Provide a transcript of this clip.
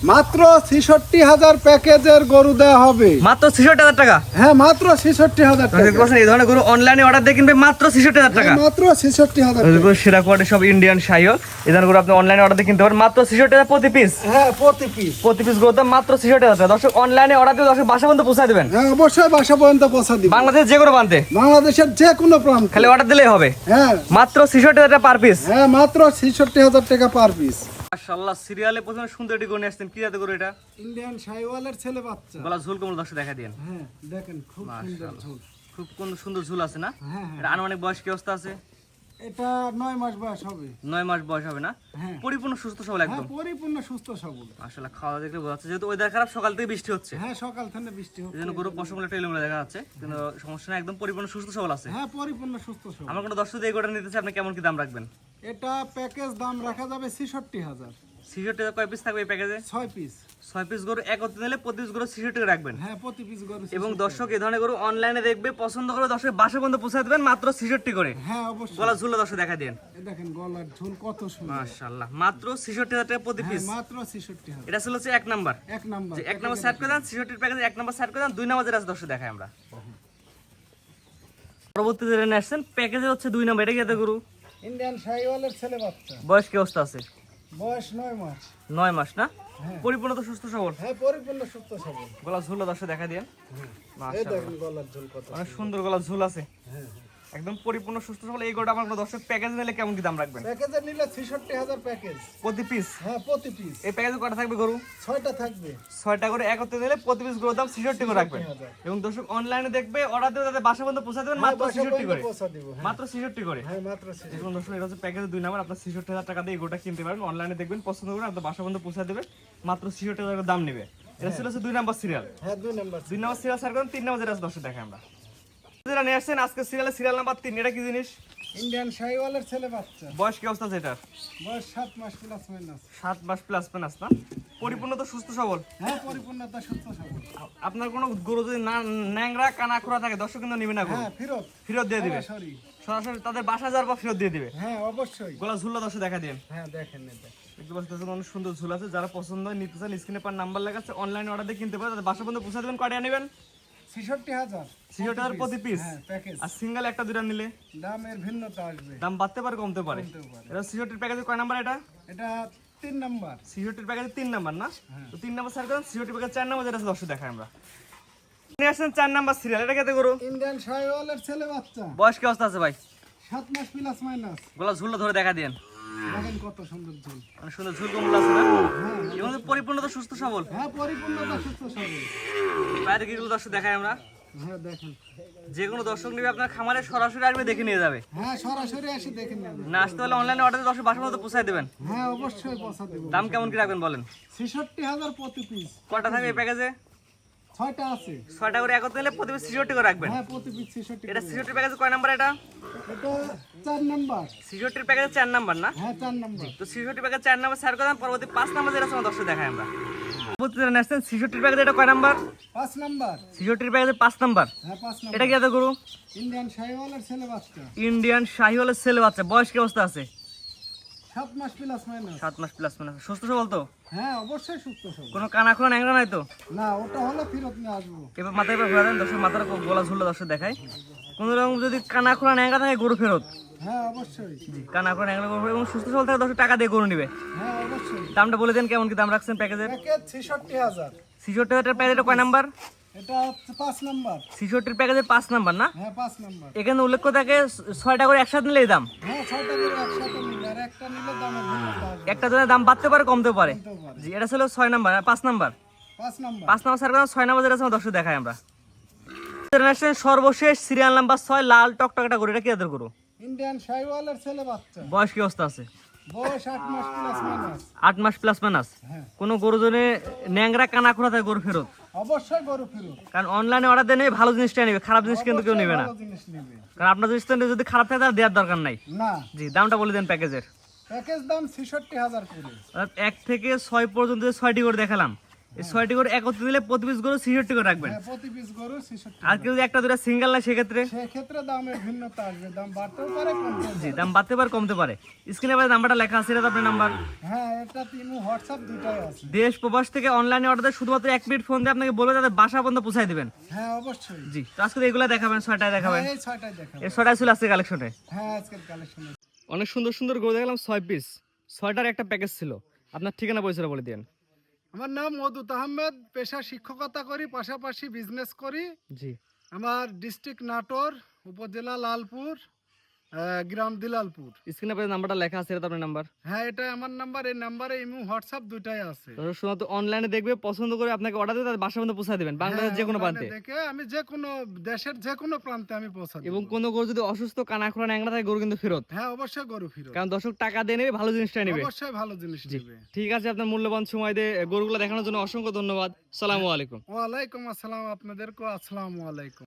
মাত্র ৬৬,০০০ প্যাকেজের গরু দেওয়া হবে। মাত্র ৬৬,০০০ টাকা? হ্যাঁ, মাত্র ৬৬,০০০ টাকা। এই ধরনের গরু অনলাইনে অর্ডার দিয়ে কিনবে মাত্র ৬৬,০০০ টাকা। মাত্র ৬৬,০০০ টাকা। সেরা কোয়ালিটি সব ইন্ডিয়ান শাহিওয়াল, এই ধরনের গরু আপনি অনলাইনে অর্ডার দিয়ে কিনতে পারেন মাত্র ৬৬,০০০ প্রতি পিস। হ্যাঁ, প্রতি পিস। প্রতি পিস গরুর দাম মাত্র ৬৬,০০০ টাকা। দর্শক অনলাইনে অর্ডার দিয়ে দর্শক বাসা পর্যন্ত পৌঁছে দিবেন। হ্যাঁ, অবশ্যই বাসা পর্যন্ত পৌঁছে দিব। বাংলাদেশ যে কোনো প্রান্তে, বাংলাদেশের যে কোনো প্রান্ত, খালি অর্ডার দিলেই হবে। হ্যাঁ, মাত্র ৬৬,০০০ টাকা পার পিস। হ্যাঁ, মাত্র ৬৬,০০০ টাকা পার পিস। মাশাআল্লাহ, সিরিয়ালে প্রথমে সুন্দর একটি গরু নিয়ে আসছেন। কি জাতের গরু এটা? ইন্ডিয়ান শাহিওয়ালের ছেলে বাচ্চা। গলা ঝুল কমল দর্শক দেখা দেন। হ্যাঁ, দেখেন খুব সুন্দর ঝুল। খুব সুন্দর ঝুল আছে না? হ্যাঁ, এটা আনুমানিক বয়স কি অবস্থা আছে? এটা ৯ মাস বয়স হবে। ৯ মাস বয়স হবে না? হ্যাঁ, পরিপূর্ণ সুস্থ সবল একদম। হ্যাঁ, পরিপূর্ণ সুস্থ সবল। মাশাআল্লাহ, খাওয়া দেখলে বোঝা যাচ্ছে, যেহেতু ওয়েদার খারাপ, সকাল থেকে বৃষ্টি হচ্ছে, হ্যাঁ, সকাল থেকে বৃষ্টি হচ্ছে। এই জন্য গরু পশমগুলো টেলিগুলো দেখা যাচ্ছে, কিন্তু সমস্যা নেই, একদম পরিপূর্ণ সুস্থ সবল আছে। হ্যাঁ, পরিপূর্ণ সুস্থ সবল। আমার কোনো দর্শক এই গরুটা নিতে চাই, আপনি কেমন কি দাম রাখবেন? এটা প্যাকেজ দাম রাখা যাবে ৬৬,০০০। ৬৬ কয় পিস থাকবে এই প্যাকেজে? ৬ পিস। ৬ পিস গরু একত্রে নিলে প্রতি পিস গরু ৬৬ টাকা রাখবেন। হ্যাঁ, প্রতি পিস গরু। এবং দর্শক এই ধরনের গরু অনলাইনে দেখবে, পছন্দ করে দর্শক বাসা পর্যন্ত পৌঁছে দেবেন মাত্র ৬৬ করে। হ্যাঁ, অবশ্যই। গলা ঝুল দর্শক দেখা দেন। দেখেন গলার ঝুল কত সুন্দর। মাশাআল্লাহ, মাত্র ৬৬,০০০ টাকা প্রতি পিস। মাত্র ৬৬,০০০। এটা ছিল হচ্ছে ১ নাম্বার। ১ নাম্বার। যে ১ নাম্বার সেট করে দেন, ৬৬ প্যাকেজে ১ নাম্বার সেট করে দেন। ২ নাম্বার যেটা আছে দর্শক দেখাই আমরা। পরবর্তী যেটা নিয়ে আসছেন প্যাকেজে হচ্ছে ২ নাম্বার। এটা কি এত গরু? ইন্ডিয়ান শাহিওয়ালের ছেলে বাচ্চা। বয়স কি অবস্থা আছে? বয়স ৯ মাস। ৯ মাস না? হ্যাঁ। পরিপূর্ণ তো সুস্থ সবল। হ্যাঁ, পরিপূর্ণ সুস্থ সবল। গলা ঝুল দর্শক দেখা দেন। এই মাশাআল্লাহ, দেখেন গলার ঝুল কত। অনেক সুন্দর গলা ঝুল আছে। হ্যাঁ, একদম পরিপূর্ণ সুস্থ সবল। এই গরুটা আমার কোনো দর্শক প্যাকেজ নিলে কেমন কি দাম রাখবেন? প্যাকেজে নিলে ৬৬,০০০ প্যাকেজ। প্রতি পিস? হ্যাঁ, প্রতি পিস। এই প্যাকেজে কটা থাকবে গরু? ৬টা থাকবে। ৬টা করে একত্রে নিলে প্রতি পিস গরুর দাম ৬৬ করে রাখবেন। ৬৬,০০০। এবং দর্শক অনলাইনে দেখবে, অর্ডার দিয়ে তাদের বাসা পর্যন্ত পৌঁছে দেবেন মাত্র ৬৬ করে। পৌঁছা দিব। হ্যাঁ, মাত্র ৬৬ করে। হ্যাঁ, মাত্র ৬৬। দেখুন দর্শক, এটা হচ্ছে প্যাকেজে ২ নাম্বার। আপনার ৬৬,০০০ টাকা দিয়ে এই গরুটা কিনতে পারেন। অনলাইনে দেখবেন, পছন্দ করবেন, আপনার বাসা পর্যন্ত পৌঁছে দেবে মাত্র ৬৬ টাকা দাম নেবে। এটা ছিল হচ্ছে ২ নাম্বার সিরিয়াল। হ্যাঁ, ২ নাম্বার। ২ নাম্বার সিরিয়াল স্যার করেন। ৩ নাম্বার যেটা আছে দর্শক দেখাই আমরা। যেটা নিয়ে আসছেন আজকে সিরিয়াল নাম্বার ৩, এটা কি জিনিস? ইন্ডিয়ান শাহিওয়ালের ছেলে বাচ্চা। বয়স কি অবস্থা আছে এটার? বয়স ৭ মাস প্লাস মাইনাস। ৭ মাস প্লাস মাইনাস না? পরিপূর্ণ তো সুস্থ সবল। হ্যাঁ, পরিপূর্ণতা সুস্থ সবল। আপনার কোনো গরু যদি ন্যাংরা কানা খোরা থাকে দর্শক কিন্তু নিবে না, গরু হ্যাঁ, ফেরত দিয়ে দিবে। সরি। সরাসরি তাদের বাসা যাওয়ার পর ফেরত দিয়ে দিবে। হ্যাঁ, অবশ্যই। গলা ঝুল দর্শক দেখা দিন। হ্যাঁ, দেখেন এটা। দেখতে পাচ্ছেন অনেক সুন্দর ঝুল আছে। যারা পছন্দ হয় নিতে চান, স্ক্রিনে পার নাম্বার লেখা আছে, অনলাইনে অর্ডার দিয়ে কিনতে পারেন। তাদের বাসা পর্যন্ত পৌঁছে দেবেন। কয়টা নেবেন? ৬৬,০০০। ৬৬ টাকার প্রতি পিস। হ্যাঁ, প্যাকেজ। আর সিঙ্গেল একটা দুইটা নিলে দামের ভিন্নতা আসবে। দাম বাড়তে পারে কমতে পারে। এটা ৬৬ প্যাকেজে কয় নাম্বার এটা? এটা ৩ নাম্বার। ৬৬ প্যাকেজে 3 নাম্বার না? তো 3 নাম্বার স্যার করেন। ৬৬ প্যাকেজ 4 নাম্বার যেটা আছে দর্শক দেখাই আমরা। নিয়ে আসছেন 4 নাম্বার সিরিয়াল। এটা কেতে গরু? ইন্ডিয়ান শাহিওয়ালের ছেলে বাচ্চা। বয়স কি অবস্থা আছে ভাই? ৭ মাস প্লাস মাইনাস। গলা ঝুলটা ধরে দেখা দিন। দেখেন কত সুন্দর ঝুল। মানে সুন্দর ঝুল কমলা আছে না? এবং পরিপূর্ণ তো সুস্থ সবল। হ্যাঁ, পরিপূর্ণতা সুস্থ সবল। বাইরে কি গুলো দর্শক দেখাই আমরা। হ্যাঁ, দেখেন। যে কোনো দর্শক নিবে আপনার খামারে সরাসরি আসবে, দেখে নিয়ে যাবে। হ্যাঁ, সরাসরি এসে দেখে নেবেন। না আসতে হলে অনলাইনে অর্ডার দর্শক বাসার মতো পৌঁছায় দেবেন। হ্যাঁ, অবশ্যই পৌঁছা দেব। দাম কেমন কি রাখবেন বলেন? ৬৬,০০০ প্রতি পিস। কয়টা থাকবে এই প্যাকেজে? ৬টা আছে। ৬টা করে একত্রে নিলে প্রতি পিস ৬৬ করে রাখবেন। হ্যাঁ, প্রতি পিস ৬৬। এটা ৬৬ প্যাকেজে কয় নাম্বার এটা? এটা ৪ নাম্বার। ৬৬ প্যাকেজে 4 নাম্বার না? হ্যাঁ, 4 নাম্বার। তো ৬৬ প্যাকেজ 4 নাম্বার স্যার করেন। পরবর্তী 5 নাম্বার যেটা আছে দর্শক দেখাই আমরা। পরবর্তী যেটা নেছেন ৬৬ প্যাকেজে এটা কয় নাম্বার? ৫ নাম্বার। ৬৬ প্যাকেজে 5 নাম্বার। হ্যাঁ, ৫ নাম্বার। এটা কি এত গরু? ইন্ডিয়ান শাহিওয়ালের ছেলে বাচ্চা। ইন্ডিয়ান শাহিওয়ালের ছেলে বাচ্চা। বয়স কি অবস্থা আছে? ৭ মাস প্লাস মাইনাস। 7 মাস প্লাস মাইনাস। সুস্থ সবল তো? হ্যাঁ, অবশ্যই সুস্থ সবল। কোনো কানা খোলা ন্যাংরা নাই তো? না, ওটা হলে ফেরত নিয়ে আসবো। এবার মাথায় এবার ঘোরা দেন দর্শক, মাথার গলা ঝুললে দর্শক দেখায়। কোনো রকম যদি কানা খোলা ন্যাংরা থাকে গরু ফেরত। হ্যাঁ, অবশ্যই। জি, কানা খোলা ন্যাংরা গরু এবং সুস্থ সবল থাকে দর্শক টাকা দিয়ে গরু নিবে। হ্যাঁ, অবশ্যই। দামটা বলে দেন কেমন কি দাম রাখছেন প্যাকেজের? প্যাকেজ ৬৬,০০০। ৬৬ প্যাকেজের কয় নাম্বার? এটা হচ্ছে 5 নাম্বার। ৬৬ প্যাকেজের 5 নাম্বার না? হ্যাঁ, 5 নাম্বার। এখানে উল্লেখ থাকে 6টা করে একসাথে নিলে এই দাম। হ্যাঁ, ৬টা করে একসাথে নিলে আর একটা নিলে দামের ভিন্নতা আসবে। একটা জনের দাম বাড়তে পারে কমতে পারে। বলতেও পারে। জি, এটা ছিল 6 number. 5 number. 5 number. 5 number sir 6 number যেটা আছে দর্শক দেখাই আমরা। সর্বশেষ সিরিয়াল নাম্বার 6 লাল টকটকাটা গরু। এটা কি এদের গরু? ইন্ডিয়ান শাহিওয়ালের ছেলে বাচ্চা। বয়স কি অবস্থা আছে? বয়স 8 মাস প্লাস মাইনাস। 8 মাস প্লাস মাইনাস। হ্যাঁ, কোনো গরু জনে ন্যাংরা কানা খোলা থাকে গরু ফেরত। অবশ্যই গরু ফেরত। কারণ অনলাইনে অর্ডার দিয়ে নেবে ভালো জিনিসটা নেবে, খারাপ জিনিস কিন্তু কেউ নেবে না। ভালো জিনিস নেবে। কারণ আপনার জিনিসটা যদি খারাপ থাকে তার দেওয়ার দরকার নাই। না, জি, দামটা বলে দেন প্যাকেজের। প্যাকেজ দাম ৬৬,০০০ করে। 1 থেকে 6 পর্যন্ত 6টি করে দেখালাম। এই 6টি গরু একত্রে দিলে প্রতি পিস গরু 66 করে রাখবেন। হ্যাঁ, প্রতি পিস গরু 66 আর কেউ যদি একটা দুটো সিঙ্গেল না সেক্ষেত্রে সেক্ষেত্রে দামের ভিন্নতা আসবে, দাম বাড়তেও পারে কমতেও জি পারে। দাম বাড়তে পারে কমতে পারে। স্ক্রিনে পাশে নাম্বারটা লেখা আছে, এটা তো আপনার নাম্বার। হ্যাঁ, এটা তিনু হোয়াটসঅ্যাপ দুটাই আছে। দেশ প্রবাস থেকে অনলাইনে অর্ডার দেয়, শুধুমাত্র 1 মিনিট ফোন দিয়ে আপনাকে বলবে তাদের বাসা পর্যন্ত পৌঁছায় দিবেন। হ্যাঁ, অবশ্যই। জি, তো আজকে এগুলা দেখাবেন, 6টায় দেখাবেন। হ্যাঁ, এই 6টাই দেখাবো। এই 6টায় ছিল আজকে কালেকশনে। হ্যাঁ, আজকের কালেকশনে অনেক সুন্দর সুন্দর গরু দেখলাম 6 পিস, 6টার একটা প্যাকেজ ছিল। আপনার ঠিকানা পরিচয় বলে দিন। আমার নাম মধুত আহমেদ, পেশা শিক্ষকতা করি, পাশাপাশি বিজনেস করি। জি, আমার ডিস্ট্রিক্ট নাটোর, উপজেলা লালপুর, গ্রাম দিলালপুর। স্ক্রিনে পাশে নাম্বারটা লেখা আছে, এটা তো আপনার নাম্বার। হ্যাঁ, এটাই আমার নাম্বার। এই নাম্বারে ইমো হোয়াটসঅ্যাপ দুটাই আছে। তো শুধুমাত্র অনলাইনে দেখবে, পছন্দ করে আপনাকে অর্ডার দিয়ে তাদের বাসা পর্যন্ত পৌঁছায় দিবেন, বাংলাদেশের যে কোনো হ্যাঁ, প্রান্তে। online এ দেখে আমি যে কোনো দেশের যে কোনো প্রান্তে আমি পৌঁছা দেব। এবং কোনো গরু যদি অসুস্থ, কানা খোলা ন্যাংরা থাকে, গরু কিন্তু ফেরত। হ্যাঁ, অবশ্যই গরু ফিরত। কারণ দর্শক টাকা দিয়ে নেবে, ভালো জিনিসটা নেবে। অবশ্যই ভালো জিনিস নেবে। ঠিক আছে, আপনার মূল্যবান সময় দিয়ে গরুগুলো দেখানোর জন্য অসংখ্য ধন্যবাদ। সালামু আলাইকুম। ওয়ালাইকুম আসসালাম, আপনাদেরকেও আসসালামু আলাইকুম।